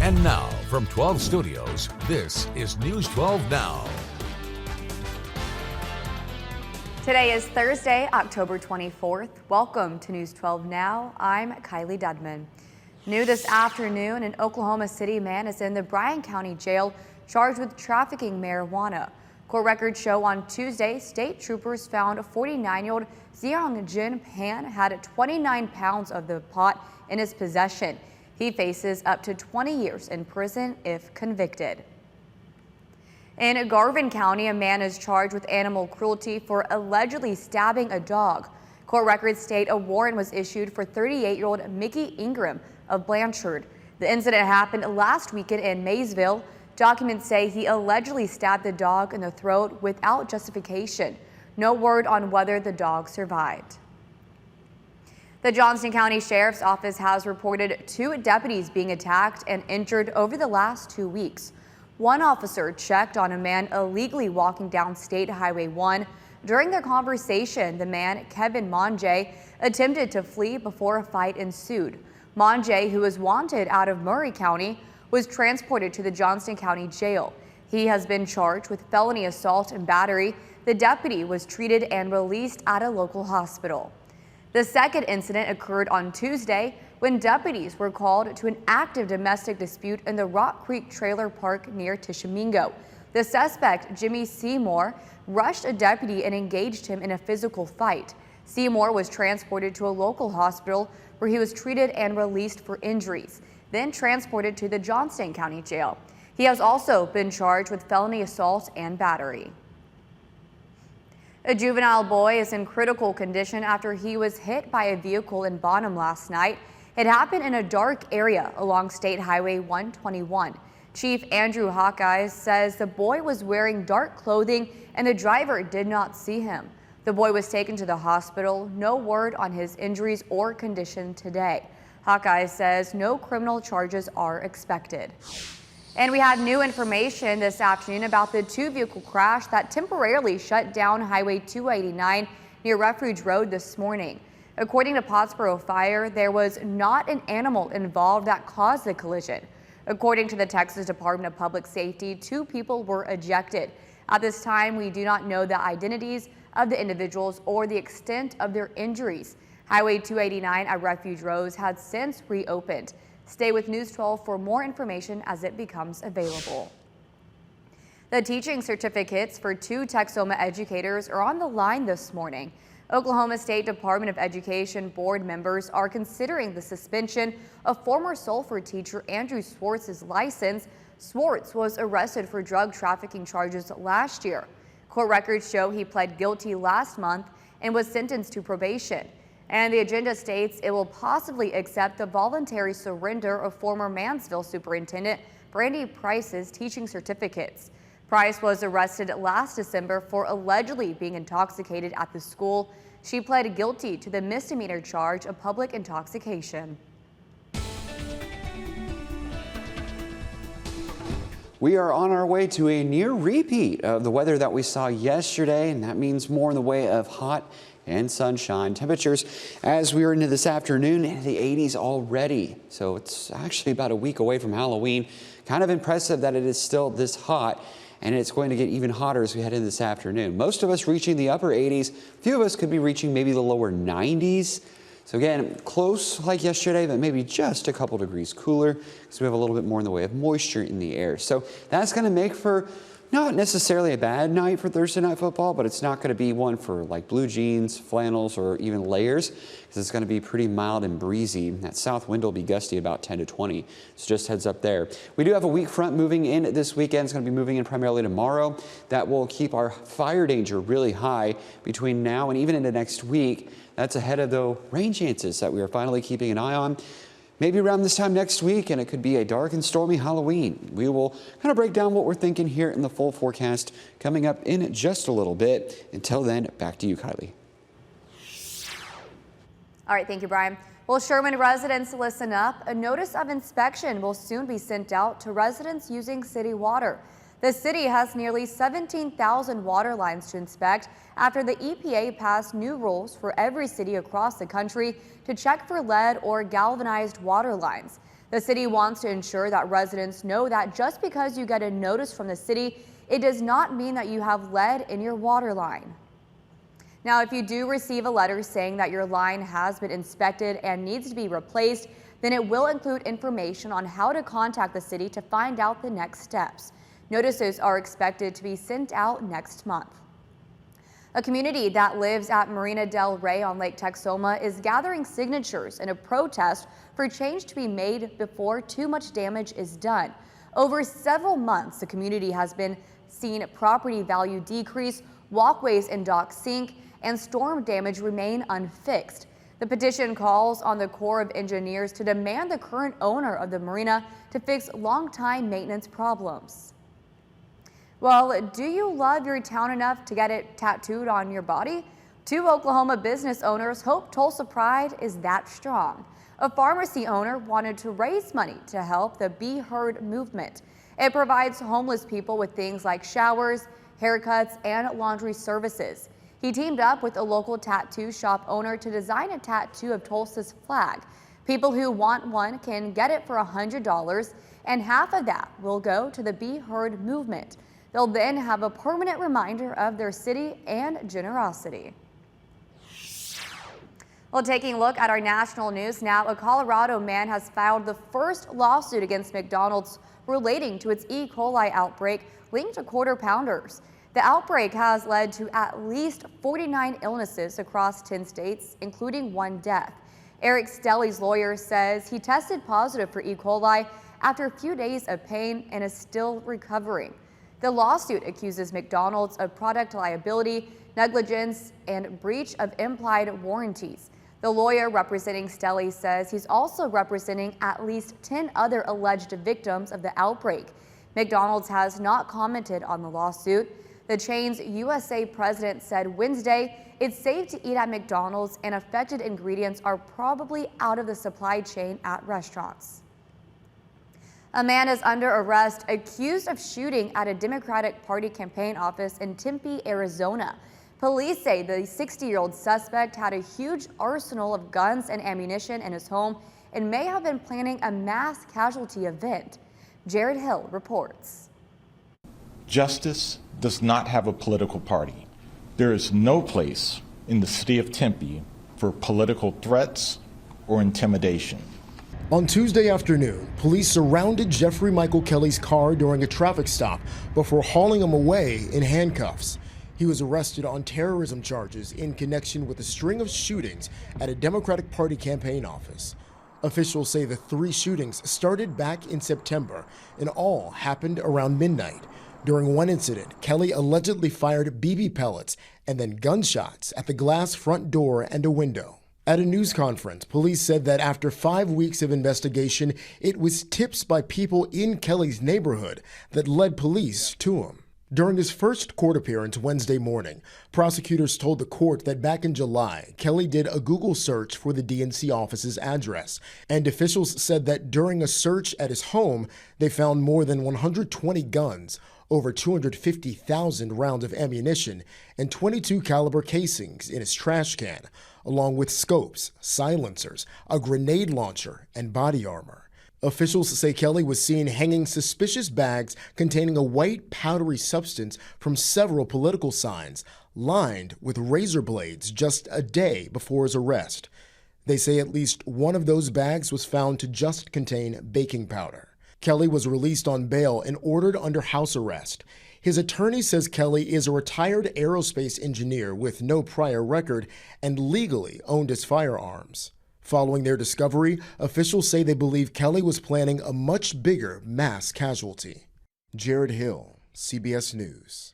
And now, from 12 Studios, this is News 12 Now. Today is Thursday, October 24th. Welcome to News 12 Now. I'm Kylie Dudman. New this afternoon, an Oklahoma City man is in the Bryan County Jail charged with trafficking marijuana. Court records show on Tuesday, state troopers found a 49-year-old Xiang Jin Pan had 29 pounds of the pot in his possession. He faces up to 20 years in prison if convicted. In Garvin County, a man is charged with animal cruelty for allegedly stabbing a dog. Court records state a warrant was issued for 38-year-old Mickey Ingram of Blanchard. The incident happened last weekend in Maysville. Documents say he allegedly stabbed the dog in the throat without justification. No word on whether the dog survived. The Johnston County Sheriff's Office has reported 2 deputies being attacked and injured over the last 2 weeks. One officer checked on a man illegally walking down State Highway 1. During their conversation, the man, Kevin Monjay, attempted to flee before a fight ensued. Monjay, who is wanted out of Murray County, was transported to the Johnston County Jail. He has been charged with felony assault and battery. The deputy was treated and released at a local hospital. The second incident occurred on Tuesday when deputies were called to an active domestic dispute in the Rock Creek Trailer Park near Tishomingo. The suspect, Jimmy Seymour, rushed a deputy and engaged him in a physical fight. Seymour was transported to a local hospital where he was treated and released for injuries, then transported to the Johnston County Jail. He has also been charged with felony assault and battery. A juvenile boy is in critical condition after he was hit by a vehicle in Bonham last night. It happened in a dark area along State Highway 121. Chief Andrew Hawkeye says the boy was wearing dark clothing and the driver did not see him. The boy was taken to the hospital. No word on his injuries or condition today. Hawkeye says no criminal charges are expected. And we had new information this afternoon about the 2-vehicle crash that temporarily shut down Highway 289 near Refuge Road this morning. According to Pottsboro Fire, there was not an animal involved that caused the collision. According to the Texas Department of Public Safety, 2 people were ejected. At this time, we do not know the identities of the individuals or the extent of their injuries. Highway 289 at Refuge Road has since reopened. Stay with News 12 for more information as it becomes available. The teaching certificates for 2 Texoma educators are on the line this morning. Oklahoma State Department of Education board members are considering the suspension of former Sulphur teacher Andrew Swartz's license. Swartz was arrested for drug trafficking charges last year. Court records show he pled guilty last month and was sentenced to probation. And the agenda states it will possibly accept the voluntary surrender of former Mansville Superintendent Brandy Price's teaching certificates. Price was arrested last December for allegedly being intoxicated at the school. She pled guilty to the misdemeanor charge of public intoxication. We are on our way to a near repeat of the weather that we saw yesterday, and that means more in the way of hot and sunshine. Temperatures as we are into this afternoon in the 80s already. So it's actually about a week away from Halloween. Kind of impressive that it is still this hot, and it's going to get even hotter as we head in this afternoon. Most of us reaching the upper 80s. A few of us could be reaching maybe the lower 90s. So again, close like yesterday, but maybe just a couple degrees cooler because we have a little bit more in the way of moisture in the air. So that's going to make for not necessarily a bad night for Thursday Night Football, but it's not going to be one for like blue jeans, flannels, or even layers because it's going to be pretty mild and breezy. That south wind will be gusty about 10 to 20. So just heads up there. We do have a weak front moving in this weekend. It's going to be moving in primarily tomorrow. That will keep our fire danger really high between now and even into next week. That's ahead of the rain chances that we are finally keeping an eye on. Maybe around this time next week, and it could be a dark and stormy Halloween. We will kind of break down what we're thinking here in the full forecast coming up in just a little bit. Until then, back to you, Kylie. All right, thank you, Brian. Well, Sherman residents, listen up. A notice of inspection will soon be sent out to residents using city water. The city has nearly 17,000 water lines to inspect after the EPA passed new rules for every city across the country to check for lead or galvanized water lines. The city wants to ensure that residents know that just because you get a notice from the city, it does not mean that you have lead in your water line. Now, if you do receive a letter saying that your line has been inspected and needs to be replaced, then it will include information on how to contact the city to find out the next steps. Notices are expected to be sent out next month. A community that lives at Marina del Rey on Lake Texoma is gathering signatures in a protest for change to be made before too much damage is done. Over several months, the community has been seeing property value decrease, walkways and docks sink, and storm damage remain unfixed. The petition calls on the Corps of Engineers to demand the current owner of the marina to fix long-time maintenance problems. Well, do you love your town enough to get it tattooed on your body? Two Oklahoma business owners hope Tulsa pride is that strong. A pharmacy owner wanted to raise money to help the Be Heard movement. It provides homeless people with things like showers, haircuts, and laundry services. He teamed up with a local tattoo shop owner to design a tattoo of Tulsa's flag. People who want one can get it for $100, and half of that will go to the Be Heard movement. They'll then have a permanent reminder of their city and generosity. Well, taking a look at our national news now, a Colorado man has filed the first lawsuit against McDonald's relating to its E. coli outbreak linked to Quarter Pounders. The outbreak has led to at least 49 illnesses across 10 states, including one death. Eric Stelly's lawyer says he tested positive for E. coli after a few days of pain and is still recovering. The lawsuit accuses McDonald's of product liability, negligence, and breach of implied warranties. The lawyer representing Stelly says he's also representing at least 10 other alleged victims of the outbreak. McDonald's has not commented on the lawsuit. The chain's USA president said Wednesday it's safe to eat at McDonald's and affected ingredients are probably out of the supply chain at restaurants. A man is under arrest accused of shooting at a Democratic Party campaign office in Tempe, Arizona. Police say the 60-year-old suspect had a huge arsenal of guns and ammunition in his home and may have been planning a mass casualty event. Jared Hill reports. Justice does not have a political party. There is no place in the city of Tempe for political threats or intimidation. On Tuesday afternoon, police surrounded Jeffrey Michael Kelly's car during a traffic stop before hauling him away in handcuffs. He was arrested on terrorism charges in connection with a string of shootings at a Democratic Party campaign office. Officials say the three shootings started back in September and all happened around midnight. During one incident, Kelly allegedly fired BB pellets and then gunshots at the glass front door and a window. At a news conference, police said that after 5 weeks of investigation, it was tips by people in Kelly's neighborhood that led police to him. During his first court appearance Wednesday morning, prosecutors told the court that back in July, Kelly did a Google search for the DNC office's address, and officials said that during a search at his home, they found more than 120 guns, over 250,000 rounds of ammunition, and .22 caliber casings in his trash can, along with scopes, silencers, a grenade launcher, and body armor. Officials say Kelly was seen hanging suspicious bags containing a white powdery substance from several political signs, lined with razor blades just a day before his arrest. They say at least one of those bags was found to just contain baking powder. Kelly was released on bail and ordered under house arrest. His attorney says Kelly is a retired aerospace engineer with no prior record and legally owned his firearms. Following their discovery, officials say they believe Kelly was planning a much bigger mass casualty. Jared Hill, CBS News.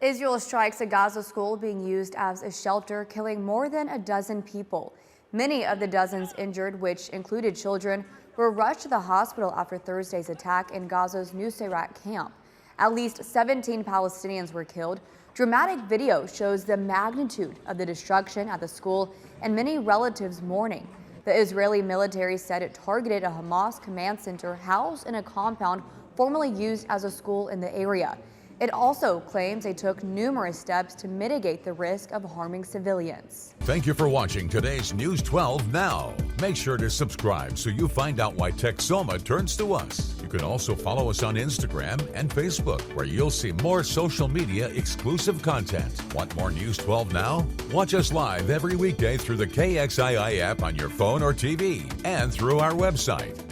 Israel strikes a Gaza school being used as a shelter, killing more than a dozen people. Many of the dozens injured, which included children, were rushed to the hospital after Thursday's attack in Gaza's Nusayrat camp. At least 17 Palestinians were killed. Dramatic video shows the magnitude of the destruction at the school and many relatives mourning. The Israeli military said it targeted a Hamas command center housed in a compound formerly used as a school in the area. It also claims they took numerous steps to mitigate the risk of harming civilians. Thank you for watching today's News 12 Now. Make sure to subscribe so you find out why Texoma turns to us. You can also follow us on Instagram and Facebook, where you'll see more social media exclusive content. Want more News 12 Now? Watch us live every weekday through the KXII app on your phone or TV and through our website.